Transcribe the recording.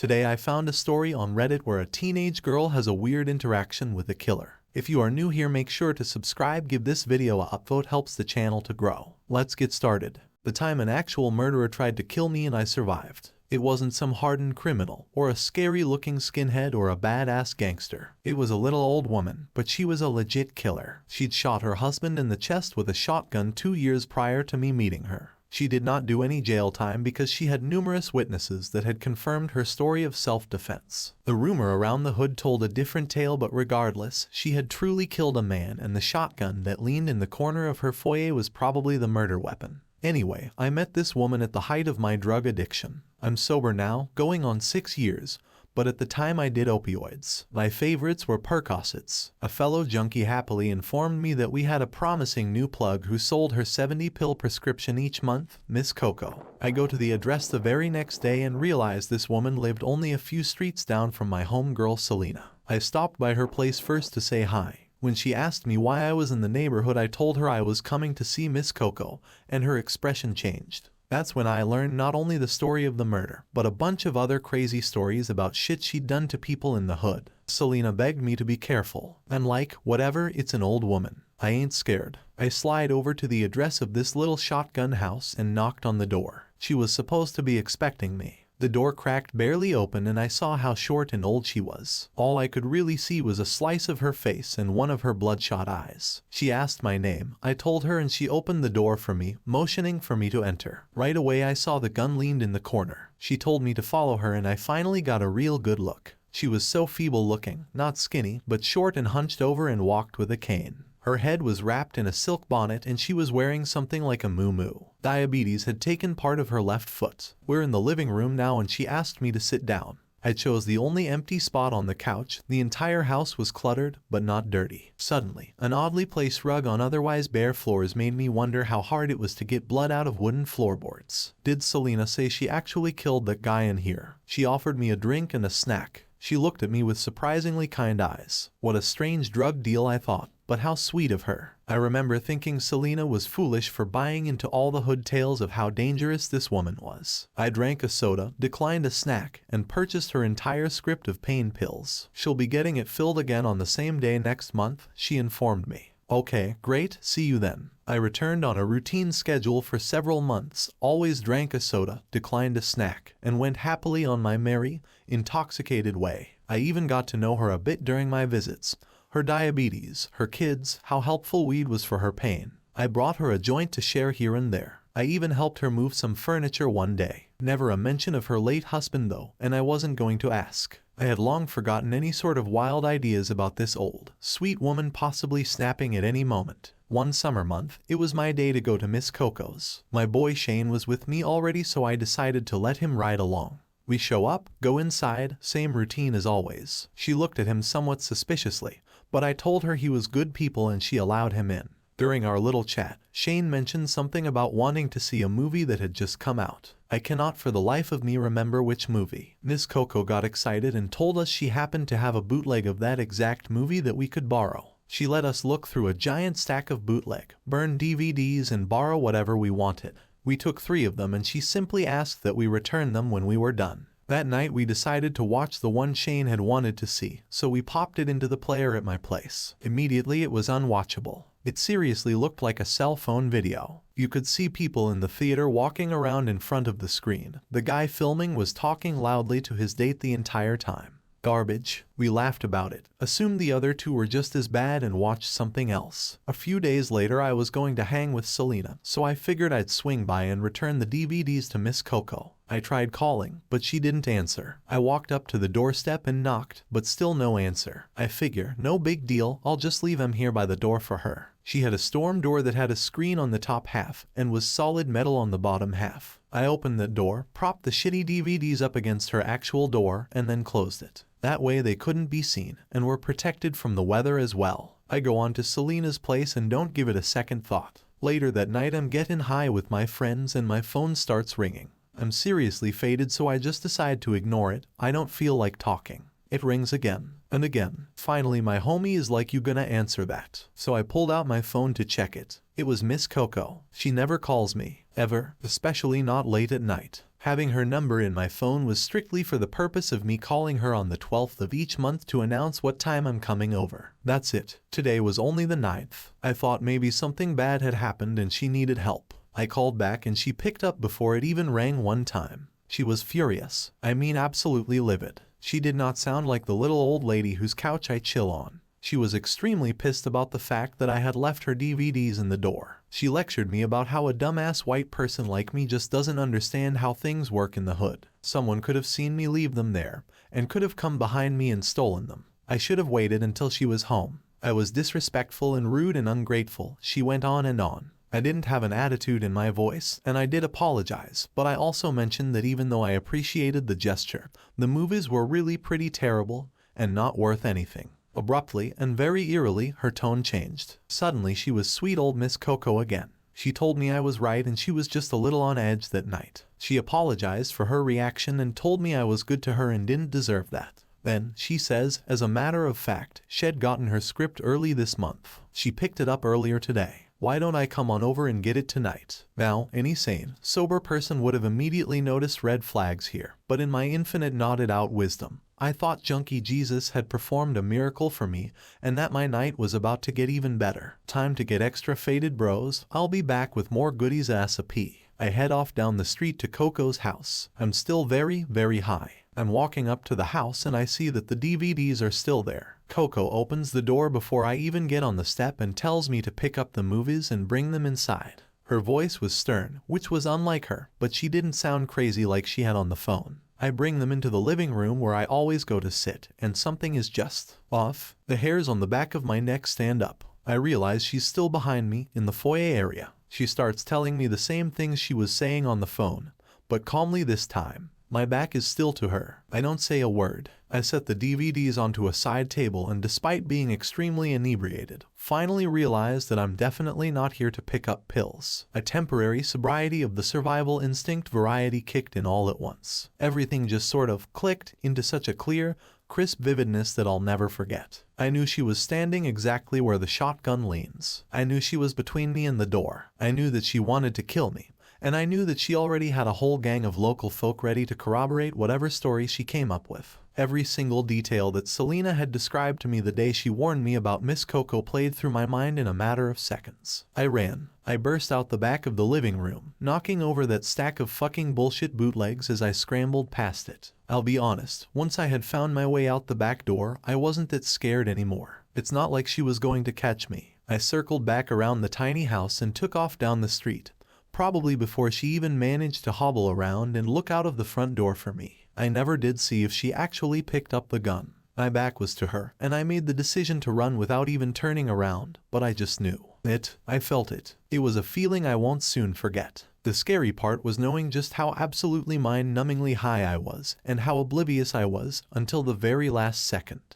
Today I found a story on Reddit where a teenage girl has a weird interaction with a killer. If you are new here, make sure to subscribe, give this video a upvote, helps the channel to grow. Let's get started. The time an actual murderer tried to kill me and I survived. It wasn't some hardened criminal, or a scary-looking skinhead, or a badass gangster. It was a little old woman, but she was a legit killer. She'd shot her husband in the chest with a shotgun 2 years prior to me meeting her. She did not do any jail time because she had numerous witnesses that had confirmed her story of self-defense. The rumor around the hood told a different tale, but regardless, she had truly killed a man, and the shotgun that leaned in the corner of her foyer was probably the murder weapon. Anyway, I met this woman at the height of my drug addiction. I'm sober now, going on 6 years, but at the time I did opioids. My favorites were Percocets. A fellow junkie happily informed me that we had a promising new plug who sold her 70-pill prescription each month, Miss Coco. I go to the address the very next day and realize this woman lived only a few streets down from my homegirl Selena. I stopped by her place first to say hi. When she asked me why I was in the neighborhood, I told her I was coming to see Miss Coco, and her expression changed. That's when I learned not only the story of the murder, but a bunch of other crazy stories about shit she'd done to people in the hood. Selena begged me to be careful. I'm like, whatever, it's an old woman. I ain't scared. I slide over to the address of this little shotgun house and knocked on the door. She was supposed to be expecting me. The door cracked barely open and I saw how short and old she was. All I could really see was a slice of her face and one of her bloodshot eyes. She asked my name. I told her and she opened the door for me, motioning for me to enter. Right away I saw the gun leaned in the corner. She told me to follow her and I finally got a real good look. She was so feeble looking, not skinny, but short and hunched over and walked with a cane. Her head was wrapped in a silk bonnet and she was wearing something like a muumuu. Diabetes had taken part of her left foot. We're in the living room now and she asked me to sit down. I chose the only empty spot on the couch. The entire house was cluttered, but not dirty. Suddenly, an oddly placed rug on otherwise bare floors made me wonder how hard it was to get blood out of wooden floorboards. Did Selena say she actually killed that guy in here? She offered me a drink and a snack. She looked at me with surprisingly kind eyes. What a strange drug deal, I thought. But how sweet of her. I remember thinking Selena was foolish for buying into all the hood tales of how dangerous this woman was. I drank a soda, declined a snack, and purchased her entire script of pain pills. She'll be getting it filled again on the same day next month, she informed me. Okay, great, see you then. I returned on a routine schedule for several months, always drank a soda, declined a snack, and went happily on my merry, intoxicated way. I even got to know her a bit during my visits. Her diabetes, her kids, how helpful weed was for her pain. I brought her a joint to share here and there. I even helped her move some furniture one day. Never a mention of her late husband though, and I wasn't going to ask. I had long forgotten any sort of wild ideas about this old, sweet woman possibly snapping at any moment. One summer month, it was my day to go to Miss Coco's. My boy Shane was with me already, so I decided to let him ride along. We show up, go inside, same routine as always. She looked at him somewhat suspiciously, but I told her he was good people and she allowed him in. During our little chat, Shane mentioned something about wanting to see a movie that had just come out. I cannot for the life of me remember which movie. Miss Coco got excited and told us she happened to have a bootleg of that exact movie that we could borrow. She let us look through a giant stack of bootleg, burn DVDs and borrow whatever we wanted. We took 3 of them and she simply asked that we return them when we were done. That night we decided to watch the one Shane had wanted to see, so we popped it into the player at my place. Immediately it was unwatchable. It seriously looked like a cell phone video. You could see people in the theater walking around in front of the screen. The guy filming was talking loudly to his date the entire time. Garbage. We laughed about it, assumed the other 2 were just as bad and watched something else. A few days later I was going to hang with Selena, so I figured I'd swing by and return the DVDs to Miss Coco. I tried calling, but she didn't answer. I walked up to the doorstep and knocked, but still no answer. I figure, no big deal, I'll just leave him here by the door for her. She had a storm door that had a screen on the top half and was solid metal on the bottom half. I opened the door, propped the shitty DVDs up against her actual door, and then closed it. That way they couldn't be seen, and were protected from the weather as well. I go on to Selena's place and don't give it a second thought. Later that night I'm getting high with my friends and my phone starts ringing. I'm seriously faded, so I just decide to ignore it. I don't feel like talking. It rings again and again. Finally my homie is like, "You gonna answer that?" So I pulled out my phone to check it. It was Miss Coco. She never calls me, ever, especially not late at night. Having her number in my phone was strictly for the purpose of me calling her on the 12th of each month to announce what time I'm coming over. That's it. Today was only the 9th. I thought maybe something bad had happened and she needed help. I called back and she picked up before it even rang one time. She was furious. I mean absolutely livid. She did not sound like the little old lady whose couch I chill on. She was extremely pissed about the fact that I had left her DVDs in the door. She lectured me about how a dumbass white person like me just doesn't understand how things work in the hood. Someone could have seen me leave them there, and could have come behind me and stolen them. I should have waited until she was home. I was disrespectful and rude and ungrateful, she went on and on. I didn't have an attitude in my voice, and I did apologize, but I also mentioned that even though I appreciated the gesture, the movies were really pretty terrible, and not worth anything. Abruptly and very eerily, her tone changed. Suddenly she was sweet old Miss Coco again. She told me I was right and she was just a little on edge that night. She apologized for her reaction and told me I was good to her and didn't deserve that. Then, she says, as a matter of fact, she'd gotten her script early this month. She picked it up earlier today. Why don't I come on over and get it tonight? Now, any sane, sober person would have immediately noticed red flags here, but in my infinite knotted-out wisdom, I thought Junkie Jesus had performed a miracle for me and that my night was about to get even better. Time to get extra faded, bros. I'll be back with more goodies ASAP. I head off down the street to Coco's house. I'm still very, very high. I'm walking up to the house and I see that the DVDs are still there. Coco opens the door before I even get on the step and tells me to pick up the movies and bring them inside. Her voice was stern, which was unlike her, but she didn't sound crazy like she had on the phone. I bring them into the living room where I always go to sit, and something is just off. The hairs on the back of my neck stand up. I realize she's still behind me in the foyer area. She starts telling me the same things she was saying on the phone, but calmly this time. My back is still to her. I don't say a word. I set the DVDs onto a side table and despite being extremely inebriated, finally realize that I'm definitely not here to pick up pills. A temporary sobriety of the survival instinct variety kicked in all at once. Everything just sort of clicked into such a clear, crisp vividness that I'll never forget. I knew she was standing exactly where the shotgun leans. I knew she was between me and the door. I knew that she wanted to kill me. And I knew that she already had a whole gang of local folk ready to corroborate whatever story she came up with. Every single detail that Selena had described to me the day she warned me about Miss Coco played through my mind in a matter of seconds. I ran. I burst out the back of the living room, knocking over that stack of fucking bullshit bootlegs as I scrambled past it. I'll be honest, once I had found my way out the back door, I wasn't that scared anymore. It's not like she was going to catch me. I circled back around the tiny house and took off down the street. Probably before she even managed to hobble around and look out of the front door for me. I never did see if she actually picked up the gun. My back was to her, and I made the decision to run without even turning around, but I just knew it. I felt it. It was a feeling I won't soon forget. The scary part was knowing just how absolutely mind-numbingly high I was, and how oblivious I was until the very last second.